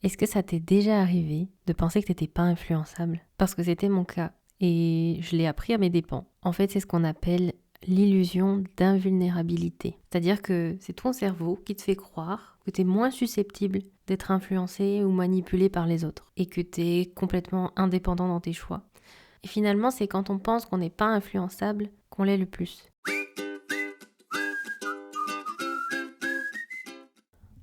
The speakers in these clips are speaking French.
Est-ce que ça t'est déjà arrivé de penser que t'étais pas influençable? Parce que c'était mon cas et je l'ai appris à mes dépens. En fait, c'est ce qu'on appelle l'illusion d'invulnérabilité. C'est-à-dire que c'est ton cerveau qui te fait croire que t'es moins susceptible d'être influencé ou manipulé par les autres et que t'es complètement indépendant dans tes choix. Et finalement, c'est quand on pense qu'on n'est pas influençable qu'on l'est le plus.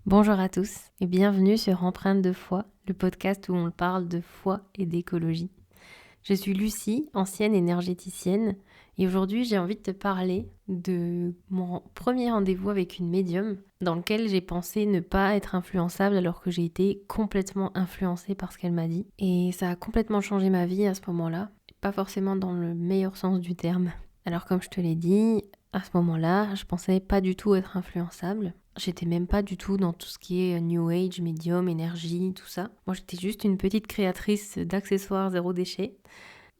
Bonjour à tous et bienvenue sur Empreinte de foi, le podcast où on parle de foi et d'écologie. Je suis Lucie, ancienne énergéticienne, et aujourd'hui j'ai envie de te parler de mon premier rendez-vous avec une médium dans lequel j'ai pensé ne pas être influençable alors que j'ai été complètement influencée par ce qu'elle m'a dit. Et ça a complètement changé ma vie à ce moment-là, pas forcément dans le meilleur sens du terme. Alors comme je te l'ai dit, à ce moment-là, je pensais pas du tout être influençable. J'étais même pas du tout dans tout ce qui est New Age, médium, énergie, tout ça. Moi, j'étais juste une petite créatrice d'accessoires zéro déchet.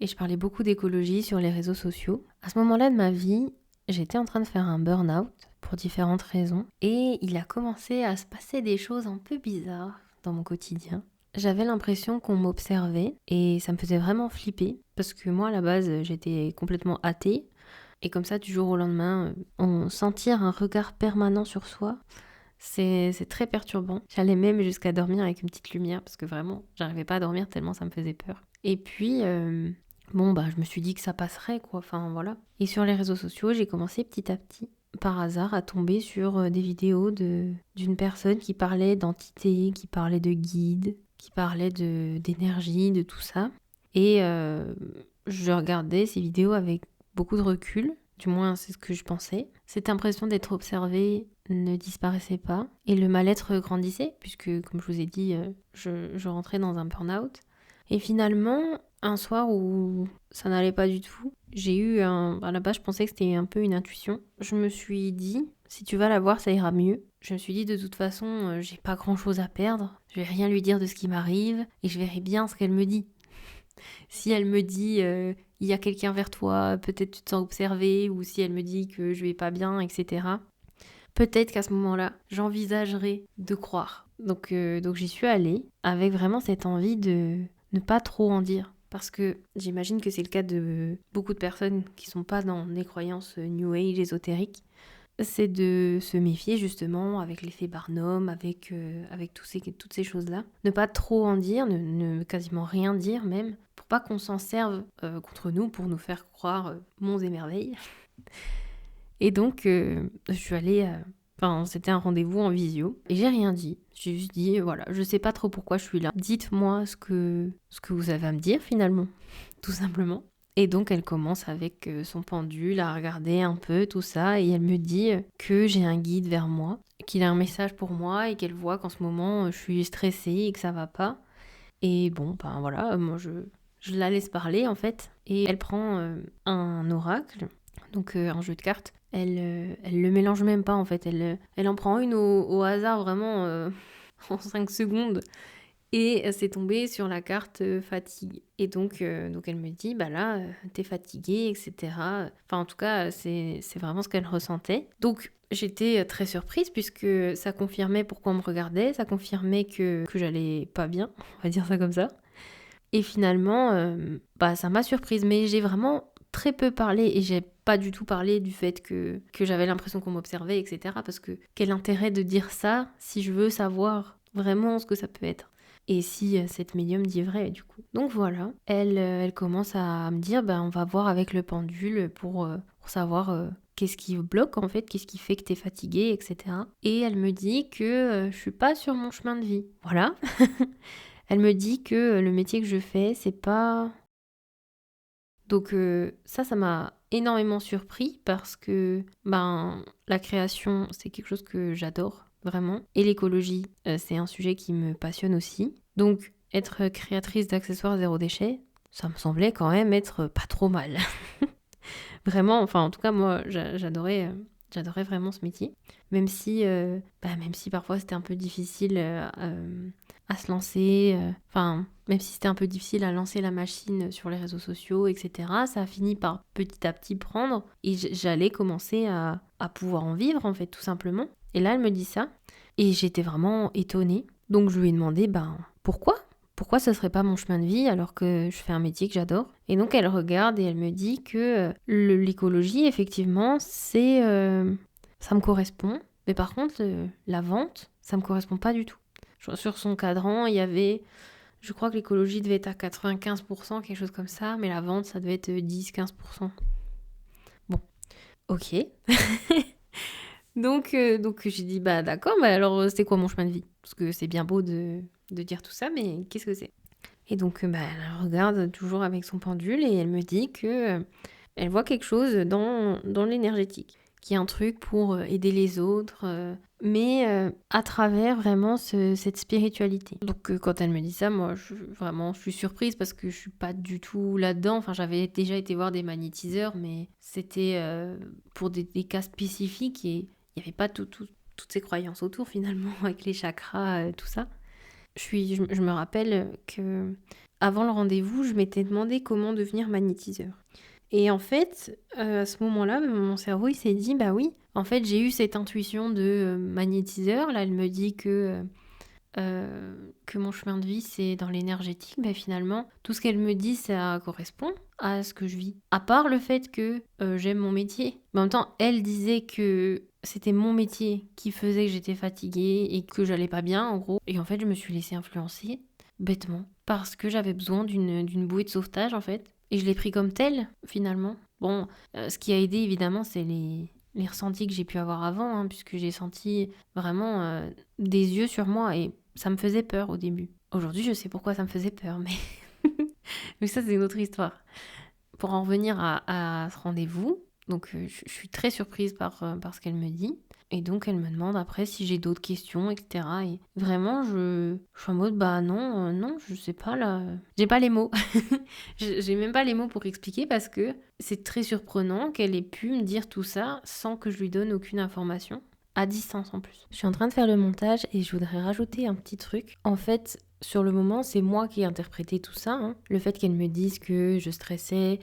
Et je parlais beaucoup d'écologie sur les réseaux sociaux. À ce moment-là de ma vie, j'étais en train de faire un burn-out pour différentes raisons. Et il a commencé à se passer des choses un peu bizarres dans mon quotidien. J'avais l'impression qu'on m'observait et ça me faisait vraiment flipper. Parce que moi, à la base, j'étais complètement athée. Et comme ça, du jour au lendemain, on sentir un regard permanent sur soi, c'est très perturbant. J'allais même jusqu'à dormir avec une petite lumière parce que vraiment, j'arrivais pas à dormir tellement ça me faisait peur. Et puis, je me suis dit que ça passerait, quoi. Enfin, voilà. Et sur les réseaux sociaux, j'ai commencé petit à petit, par hasard, à tomber sur des vidéos d'une personne qui parlait d'entités, qui parlait de guides, qui parlait d'énergie, de tout ça. Et je regardais ces vidéos avec beaucoup de recul, du moins c'est ce que je pensais. Cette impression d'être observée ne disparaissait pas et le mal-être grandissait puisque, comme je vous ai dit, je rentrais dans un burn-out. Et finalement, un soir où ça n'allait pas du tout, à la base je pensais que c'était un peu une intuition. Je me suis dit, si tu vas la voir, ça ira mieux. Je me suis dit, de toute façon, j'ai pas grand-chose à perdre, je vais rien lui dire de ce qui m'arrive et je verrai bien ce qu'elle me dit. Si elle me dit il y a quelqu'un vers toi, peut-être tu te sens observé, ou si elle me dit que je vais pas bien, etc. Peut-être qu'à ce moment-là, j'envisagerai de croire. Donc j'y suis allée avec vraiment cette envie de ne pas trop en dire. Parce que j'imagine que c'est le cas de beaucoup de personnes qui sont pas dans des croyances New Age ésotériques. C'est de se méfier justement avec l'effet Barnum, avec toutes ces choses-là. Ne pas trop en dire, ne quasiment rien dire même, pour pas qu'on s'en serve contre nous, pour nous faire croire monts et merveilles. Et donc, je suis allée... c'était un rendez-vous en visio, et j'ai rien dit. J'ai juste dit, voilà, je sais pas trop pourquoi je suis là. Dites-moi ce que vous avez à me dire finalement, tout simplement. Et donc elle commence avec son pendule à regarder un peu tout ça et elle me dit que j'ai un guide vers moi, qu'il a un message pour moi et qu'elle voit qu'en ce moment je suis stressée et que ça va pas. Et bon, voilà, moi je la laisse parler en fait et elle prend un oracle, donc un jeu de cartes. Elle le mélange même pas en fait, elle en prend une au hasard vraiment en 5 secondes. Et c'est tombé sur la carte fatigue. Et donc elle me dit, bah là, t'es fatiguée, etc. Enfin, en tout cas, c'est vraiment ce qu'elle ressentait. Donc, j'étais très surprise puisque ça confirmait pourquoi on me regardait, ça confirmait que j'allais pas bien, on va dire ça comme ça. Et finalement, ça m'a surprise. Mais j'ai vraiment très peu parlé et j'ai pas du tout parlé du fait que j'avais l'impression qu'on m'observait, etc. Parce que quel intérêt de dire ça si je veux savoir vraiment ce que ça peut être. Et si cette médium dit vrai, du coup. Donc voilà, elle commence à me dire, on va voir avec le pendule pour savoir qu'est-ce qui bloque en fait, qu'est-ce qui fait que t'es fatiguée, etc. Et elle me dit que je suis pas sur mon chemin de vie. Voilà. Elle me dit que le métier que je fais, c'est pas... Donc ça m'a énormément surpris parce que la création, c'est quelque chose que j'adore vraiment. Et l'écologie, c'est un sujet qui me passionne aussi. Donc être créatrice d'accessoires zéro déchet, ça me semblait quand même être pas trop mal. Vraiment, enfin en tout cas moi j'adorais vraiment ce métier. Même si parfois c'était un peu difficile à se lancer, même si c'était un peu difficile à lancer la machine sur les réseaux sociaux, etc. Ça a fini par petit à petit prendre et j'allais commencer à pouvoir en vivre en fait tout simplement. Et là elle me dit ça et j'étais vraiment étonnée. Donc je lui ai demandé pourquoi ça serait pas mon chemin de vie alors que je fais un métier que j'adore? Et donc elle regarde et elle me dit que l'écologie, effectivement, ça me correspond. Mais par contre, la vente, ça me correspond pas du tout. Sur son cadran, il y avait, je crois que l'écologie devait être à 95%, quelque chose comme ça, mais la vente, ça devait être 10-15%. Bon, ok. Donc j'ai dit, bah d'accord, mais alors c'est quoi mon chemin de vie? Parce que c'est bien beau de dire tout ça, mais qu'est-ce que c'est? Et donc elle regarde toujours avec son pendule et elle me dit que elle voit quelque chose dans l'énergétique, qui est un truc pour aider les autres, mais à travers vraiment cette spiritualité. Donc quand elle me dit ça, moi je suis surprise parce que je suis pas du tout là-dedans. Enfin, j'avais déjà été voir des magnétiseurs, mais c'était pour des cas spécifiques et il n'y avait pas toutes ces croyances autour finalement avec les chakras, tout ça. Je me rappelle que avant le rendez-vous, je m'étais demandé comment devenir magnétiseur. Et en fait, à ce moment-là, mon cerveau, il s'est dit, bah oui, en fait, j'ai eu cette intuition de magnétiseur. Là, elle me dit que mon chemin de vie, c'est dans l'énergétique. Bah finalement, tout ce qu'elle me dit, ça correspond à ce que je vis. À part le fait que j'aime mon métier. Mais en même temps, elle disait que c'était mon métier qui faisait que j'étais fatiguée et que j'allais pas bien, en gros. Et en fait, je me suis laissée influencer, bêtement, parce que j'avais besoin d'une bouée de sauvetage, en fait. Et je l'ai pris comme tel, finalement. Bon, ce qui a aidé, évidemment, c'est les ressentis que j'ai pu avoir avant, hein, puisque j'ai senti vraiment des yeux sur moi et ça me faisait peur au début. Aujourd'hui, je sais pourquoi ça me faisait peur, mais ça, c'est une autre histoire. Pour en revenir à ce rendez-vous, donc je suis très surprise par ce qu'elle me dit. Et donc elle me demande après si j'ai d'autres questions, etc. Et vraiment, je suis en mode, bah non, non, je sais pas là. J'ai pas les mots. J'ai même pas les mots pour expliquer parce que c'est très surprenant qu'elle ait pu me dire tout ça sans que je lui donne aucune information. À distance en plus. Je suis en train de faire le montage et je voudrais rajouter un petit truc. En fait, sur le moment, c'est moi qui ai interprété tout ça, hein. Le fait qu'elle me dise que je stressais,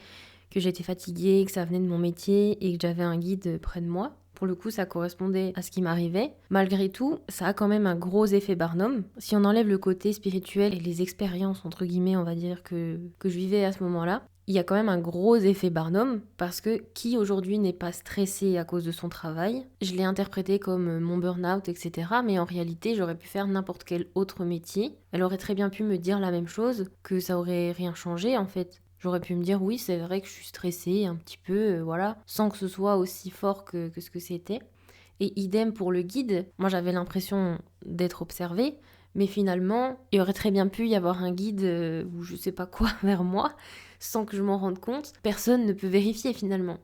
que j'étais fatiguée, que ça venait de mon métier et que j'avais un guide près de moi. Pour le coup, ça correspondait à ce qui m'arrivait. Malgré tout, ça a quand même un gros effet Barnum. Si on enlève le côté spirituel et les expériences, entre guillemets, on va dire, que je vivais à ce moment-là, il y a quand même un gros effet Barnum parce que qui aujourd'hui n'est pas stressé à cause de son travail? Je l'ai interprété comme mon burn-out, etc. Mais en réalité, j'aurais pu faire n'importe quel autre métier. Elle aurait très bien pu me dire la même chose, que ça aurait rien changé en fait. J'aurais pu me dire oui, c'est vrai que je suis stressée un petit peu, voilà, sans que ce soit aussi fort que ce que c'était. Et idem pour le guide, moi j'avais l'impression d'être observée, mais finalement, il aurait très bien pu y avoir un guide ou je sais pas quoi vers moi, sans que je m'en rende compte. Personne ne peut vérifier finalement.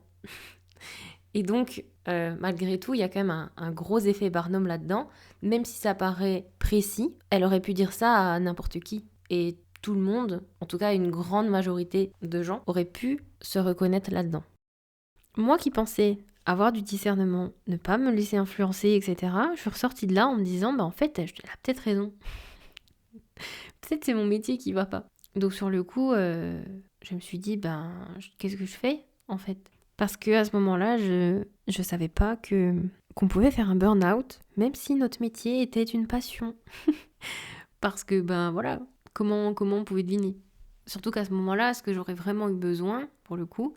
Et donc, malgré tout, il y a quand même un gros effet Barnum là-dedans. Même si ça paraît précis, elle aurait pu dire ça à n'importe qui. Et tout le monde, en tout cas une grande majorité de gens, aurait pu se reconnaître là-dedans. Moi qui pensais avoir du discernement, ne pas me laisser influencer, etc., je suis ressortie de là en me disant, bah en fait, elle a peut-être raison. Peut-être c'est mon métier qui va pas. Donc sur le coup, je me suis dit, ben, qu'est-ce que je fais, en fait? Parce que à ce moment-là, je savais pas qu'on pouvait faire un burn-out, même si notre métier était une passion. Parce que, ben voilà, comment on pouvait deviner? Surtout qu'à ce moment-là, ce que j'aurais vraiment eu besoin, pour le coup,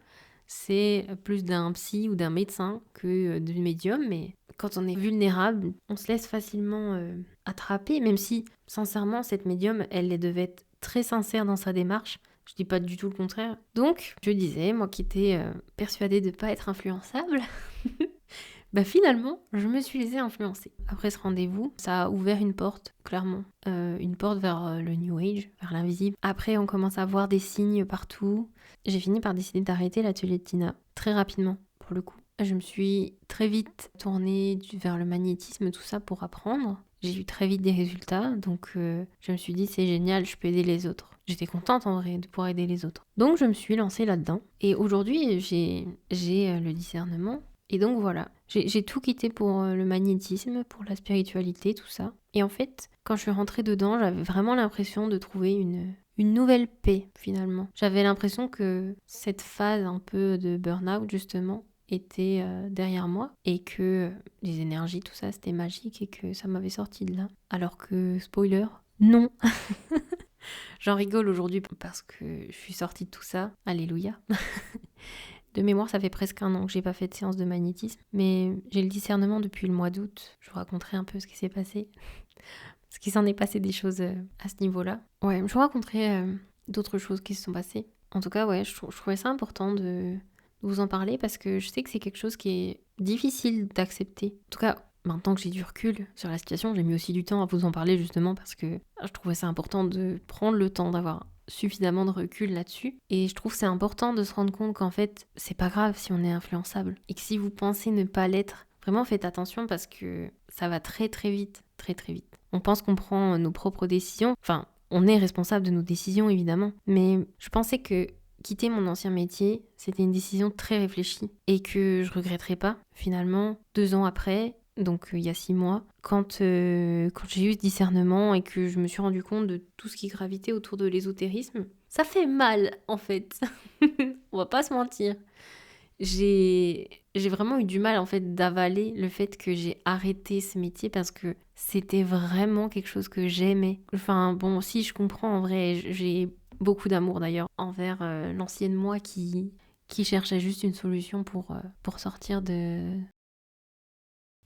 c'est plus d'un psy ou d'un médecin que du médium. Mais quand on est vulnérable, on se laisse facilement attraper, même si, sincèrement, cette médium, elle devait être très sincère dans sa démarche. Je dis pas du tout le contraire. Donc, je disais, moi qui étais persuadée de ne pas être influençable, bah finalement, je me suis laissée influencer. Après ce rendez-vous, ça a ouvert une porte, clairement. Une porte vers le New Age, vers l'invisible. Après, on commence à voir des signes partout. J'ai fini par décider d'arrêter l'atelier de Tina, très rapidement, pour le coup. Je me suis très vite tournée vers le magnétisme, tout ça, pour apprendre. J'ai eu très vite des résultats, donc je me suis dit, c'est génial, je peux aider les autres. J'étais contente en vrai de pouvoir aider les autres. Donc je me suis lancée là-dedans. Et aujourd'hui, j'ai le discernement. Et donc voilà, j'ai tout quitté pour le magnétisme, pour la spiritualité, tout ça. Et en fait, quand je suis rentrée dedans, j'avais vraiment l'impression de trouver une nouvelle paix finalement. J'avais l'impression que cette phase un peu de burn-out justement était derrière moi et que les énergies, tout ça, c'était magique et que ça m'avait sorti de là. Alors que, spoiler, Non. J'en rigole aujourd'hui parce que je suis sortie de tout ça. Alléluia. De mémoire, ça fait presque 1 an que j'ai pas fait de séance de magnétisme, mais j'ai le discernement depuis le mois d'août. Je vous raconterai un peu ce qui s'est passé. Parce qu'il s'en est passé des choses à ce niveau-là. Ouais, je vous raconterai d'autres choses qui se sont passées. En tout cas, ouais, je trouvais ça important de vous en parler parce que je sais que c'est quelque chose qui est difficile d'accepter. En tout cas, maintenant que j'ai du recul sur la situation, j'ai mis aussi du temps à vous en parler justement parce que je trouvais ça important de prendre le temps d'avoir suffisamment de recul là-dessus. Et je trouve que c'est important de se rendre compte qu'en fait, c'est pas grave si on est influençable. Et que si vous pensez ne pas l'être, vraiment faites attention parce que ça va très très vite, très très vite. On pense qu'on prend nos propres décisions, enfin, on est responsable de nos décisions évidemment, mais je pensais que quitter mon ancien métier, c'était une décision très réfléchie et que je regretterais pas. Finalement, 2 ans après, donc il y a 6 mois, quand j'ai eu ce discernement et que je me suis rendu compte de tout ce qui gravitait autour de l'ésotérisme, ça fait mal en fait. On va pas se mentir. J'ai vraiment eu du mal en fait d'avaler le fait que j'ai arrêté ce métier parce que c'était vraiment quelque chose que j'aimais. Enfin bon, si je comprends en vrai, j'ai beaucoup d'amour d'ailleurs envers l'ancienne moi qui cherchait juste une solution pour sortir de...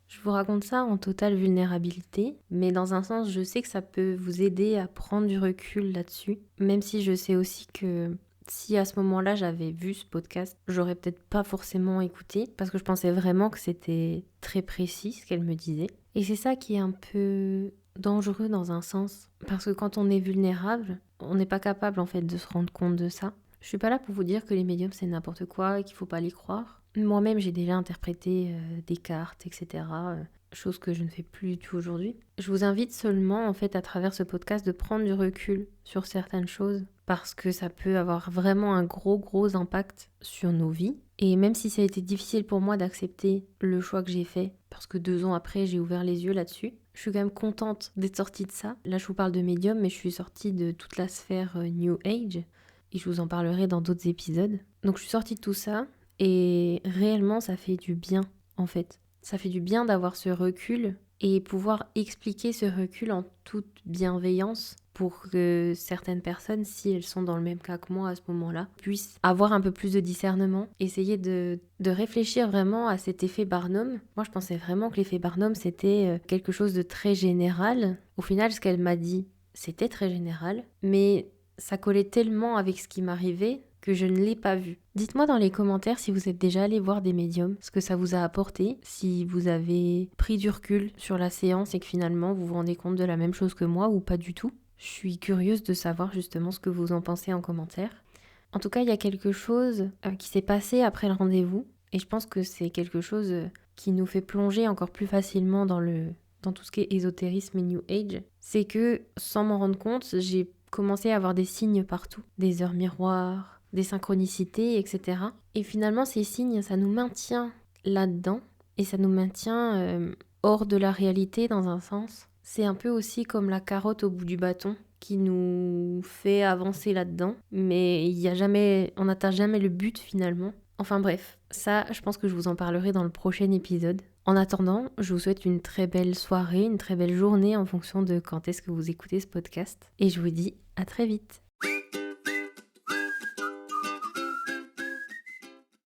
Je vous raconte ça en totale vulnérabilité, mais dans un sens, je sais que ça peut vous aider à prendre du recul là-dessus, même si je sais aussi que si à ce moment-là j'avais vu ce podcast, j'aurais peut-être pas forcément écouté, parce que je pensais vraiment que c'était très précis ce qu'elle me disait. Et c'est ça qui est un peu dangereux dans un sens, parce que quand on est vulnérable, on n'est pas capable en fait de se rendre compte de ça. Je suis pas là pour vous dire que les médiums c'est n'importe quoi et qu'il faut pas les croire. Moi-même, j'ai déjà interprété des cartes, etc. Chose que je ne fais plus du tout aujourd'hui. Je vous invite seulement, en fait, à travers ce podcast, de prendre du recul sur certaines choses parce que ça peut avoir vraiment un gros impact sur nos vies. Et même si ça a été difficile pour moi d'accepter le choix que j'ai fait, parce que 2 ans après, j'ai ouvert les yeux là-dessus, je suis quand même contente d'être sortie de ça. Là, je vous parle de médium, mais je suis sortie de toute la sphère New Age. Et je vous en parlerai dans d'autres épisodes. Donc, je suis sortie de tout ça. Et réellement, ça fait du bien, en fait. Ça fait du bien d'avoir ce recul et pouvoir expliquer ce recul en toute bienveillance pour que certaines personnes, si elles sont dans le même cas que moi à ce moment-là, puissent avoir un peu plus de discernement, essayer de réfléchir vraiment à cet effet Barnum. Moi, je pensais vraiment que l'effet Barnum, c'était quelque chose de très général. Au final, ce qu'elle m'a dit, c'était très général, mais ça collait tellement avec ce qui m'arrivait que je ne l'ai pas vu. Dites-moi dans les commentaires si vous êtes déjà allé voir des médiums, ce que ça vous a apporté, si vous avez pris du recul sur la séance et que finalement vous vous rendez compte de la même chose que moi ou pas du tout. Je suis curieuse de savoir justement ce que vous en pensez en commentaire. En tout cas, il y a quelque chose qui s'est passé après le rendez-vous et je pense que c'est quelque chose qui nous fait plonger encore plus facilement dans tout ce qui est ésotérisme et New Age. C'est que sans m'en rendre compte, j'ai commencé à avoir des signes partout, des heures miroirs, des synchronicités, etc. Et finalement, ces signes, ça nous maintient là-dedans et ça nous maintient hors de la réalité dans un sens. C'est un peu aussi comme la carotte au bout du bâton qui nous fait avancer là-dedans, mais on n'atteint jamais le but finalement. Enfin bref, ça, je pense que je vous en parlerai dans le prochain épisode. En attendant, je vous souhaite une très belle soirée, une très belle journée en fonction de quand est-ce que vous écoutez ce podcast. Et je vous dis à très vite.